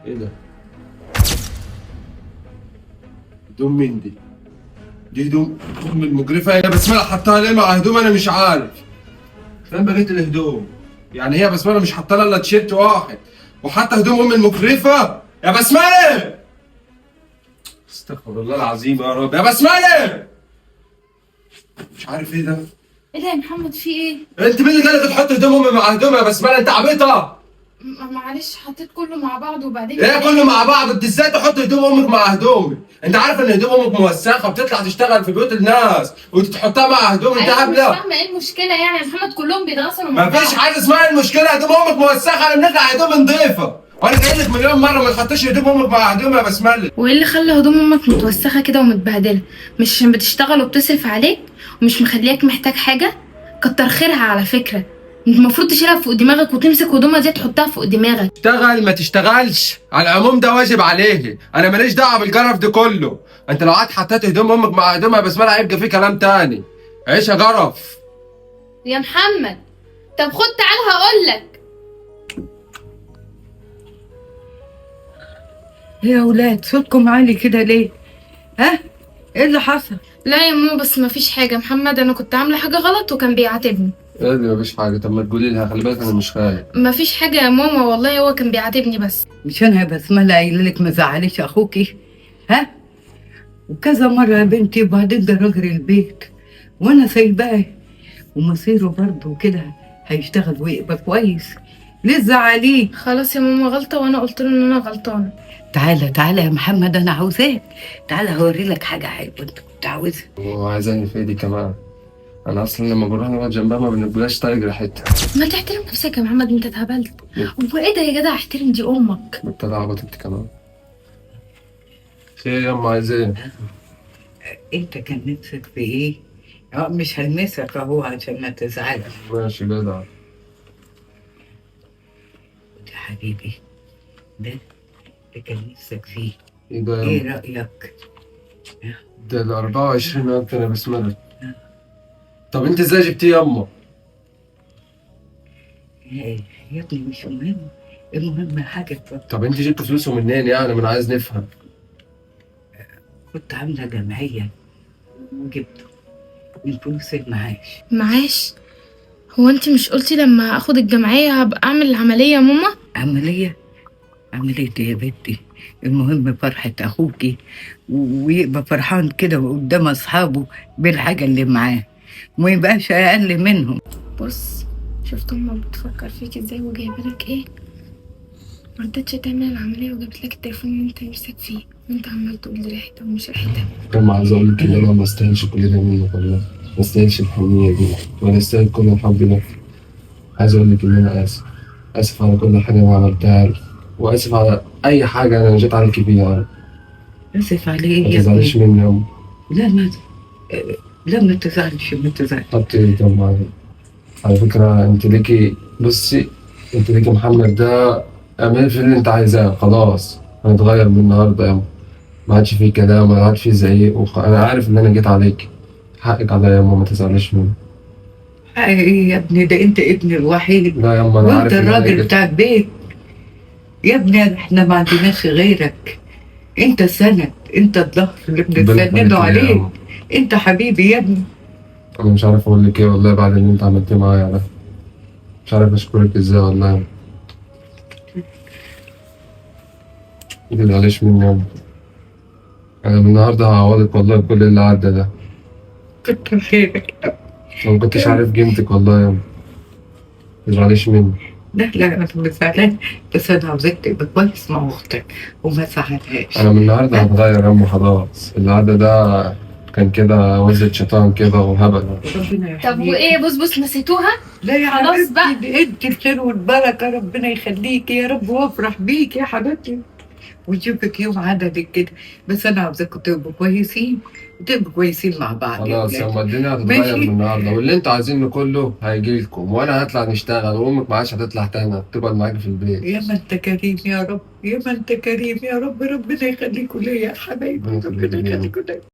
ايه ده؟ هدوم مين دي؟ دي هدوم ام المجرفه. هي بسمله حطها ليه مع هدوم؟ انا مش عارف. فين بقيه الهدوم؟ يعني هي بسمله مش حاطه لها الا تيشيرت واحد وحتى هدوم ام المجرفه؟ يا بسمله! استغفر الله العظيم يا رب. يا بسمله! مش عارف ايه ده؟ ايه ده يا محمد، في ايه؟ انت مين اللي قالك تحط هدوم امي مع هدوم يا بسمله؟ انت عبيطه! معلش، حطيت كله مع بعض وبعدين ايه كله مع بعض؟ انت ازاي تحط هدوم امك مع هدومي؟ انت عارف ان هدوم امك موسخه وبتطلع تشتغل في بيوت الناس وتحطها مع هدوم؟ انت أيوة، مش هبله. فاهمه ايه المشكله يعني يا محمد، كلهم بيتغسلوا مع بعض. مفيش حاجه اسمها المشكله. هدوم امك موسخه، انا بنقع هدوم نظيفه. وانا قايل لك مليون مره ما تحطيش هدوم امك مع هدوم يا بسمله. وايه اللي خلى هدوم امك متوسخه كده ومتبهدله؟ مش عشان بتشتغل وبتصرف عليك ومش مخلياك محتاج حاجه؟ كتر خيرها على فكره. انت المفروض تشيلها فوق دماغك وتمسك هدومها دي تحطها فوق دماغك. تشتغل ما تشتغلش على العموم ده واجب عليه. انا ماليش دعوه بالجرف ده كله. انت لو قعدت حطيت هدوم امك مع هدوم يا بسمله هيبقى في كلام تاني. عيش يا جرف. يا محمد، طب خد تعال هقولك. ايه يا ولاد صوتكم عالي كده ليه؟ ها؟ ايه اللي حصل؟ لا يا ماما، بس مفيش حاجه. محمد انا كنت عامله حاجه غلط وكان بيعاتبني. ايه اللي مفيش حاجه؟ طب ما تقولي لها، خلي بالك انا مش خايف. مفيش حاجه يا ماما، والله هو كان بيعاتبني بس. مش انا يا بسمله قايله لك ما زعليش اخوكي؟ ها؟ وكذا مره يا بنتي، وبعدين ده راجل البيت وانا سايباه ومصيره برضه كده هيشتغل ويبقى كويس. ليه تزعليه؟ خلاص يا ماما، غلطه وانا قلت له ان انا غلطانه. تعالى تعالى يا محمد، انا عاوزاك. تعالى هوري لك حاجه حلوه انت كنت عاوزها. وعايزاني في ايدي كمان. انا اصلا لما بروح نقعد جنبها ما بنقبلهاش طايق ريحتها. ما تحترم نفسك يا محمد، انت اتهبلت. هو ايه ده يا جدع؟ احترم، دي امك. بطلع عبط انت كمان. خير يا ام، عايز ايه؟ انت كان نفسك في ايه؟ مش هلمسك اهو عشان ما تزعلش. ماشي جدع. يا حبيبي، ده اللي كان نفسك فيه. ايه ده يا ايه أم؟ رأيك؟ ده ال 24 اكتر يا بسمله. طب انت ازاي جبتيه يا امه؟ ايه يا ابني مش مهم، المهم حاجة طب انت جبت فلوسه منين يعني؟ ما انا عايز نفهم. كنت عاملة جمعية وجبته من فلوس المعاش. معاش؟ هو انت مش قلتي لما اخد الجمعية هبقى اعمل العملية يا ماما؟ عملية؟ عملية ايه يا بنتي؟ المهم فرحة أخوكي ويبقى فرحان كده قدام أصحابه بالحاجة اللي معاه وما يبقاش أقل منهم. بص، شفت ماما بتفكر فيك ازاي وجايبه لك ايه؟ مرضتش تعمل العملية وجابت لك التليفون اللي انت نفسك فيه وانت عمال تقول لي ريحتها ومش ريحتها. كان عايز اقول لك ان انا ما استاهلش كل ده منك والله. ما استاهلش الحنيه دي ولا استاهل كل الحب ده. عايز اقول لك ان انا اسف. اسف على كل حاجه انا عملتها لك. واسف على اي حاجه انا جيت عليك فيها. آسف عليه ما يا تزعليش ابني. مني يا ام. لا ما لا ما تزعلش ما تزعلش. حط ايدك على فكره انت ليكي. بصي، انت ليكي محمد ده. اعملي في اللي انت عايزاه. خلاص هنتغير من النهارده يا ام. ما عادش فيه كلام، ما عادش فيه زعيق انا عارف ان انا جيت عليك. حقك عليا يا ماما، ما تزعليش مني. ايه يا ابني، ده انت ابني الوحيد لا يا اما انا وانت عارف ان انا الراجل جيت. بتاع البيت. يا ابني احنا ما عندناش غيرك، انت السند، انت الظهر اللي بنستنده عليك. انت حبيبي يا ابني. انا مش عارف اقول لك ايه والله بعد اللي انت عملتيه معايا ده. مش عارف اشكرك ازاي والله. ما تزعليش مني يا ام. انا من النهارده هعوضك والله بكل اللي عدى ده. كتر خيرك. انا ما كنتش عارف قيمتك والله يا ام. ما تزعليش مني. لا لا انا مش زعلان، بس انا عاوزاك تبقى كويس مع اختك وما تزعلهاش. انا من النهارده هتغير يا ام خلاص. اللي عدى ده كان كده وزة شيطان كده وهبل. ربنا يخليك. طب وايه بص نسيتوها؟ لا يا خلاص حبيبتي، بقى. دي انت الخير والبركه، ربنا يخليكي يا رب وافرح بيك يا حبيبتي ونشوفك يوم عددك كده. بس انا عاوزاكم تبقوا كويسين وتبقوا كويسين مع بعض يا خلاص يا ولاد. ام، الدنيا هتتغير ماشي. من النهارده واللي انتوا عايزينه كله هيجي لكم. وانا هطلع نشتغل وامك ما عادش هتطلع تاني، تقعد معاكي في البيت. يا ما انت كريم يا رب، يا ما انت كريم يا رب، ربنا يخليكم ليا يا حبايبي، ربنا يخليكم ليا.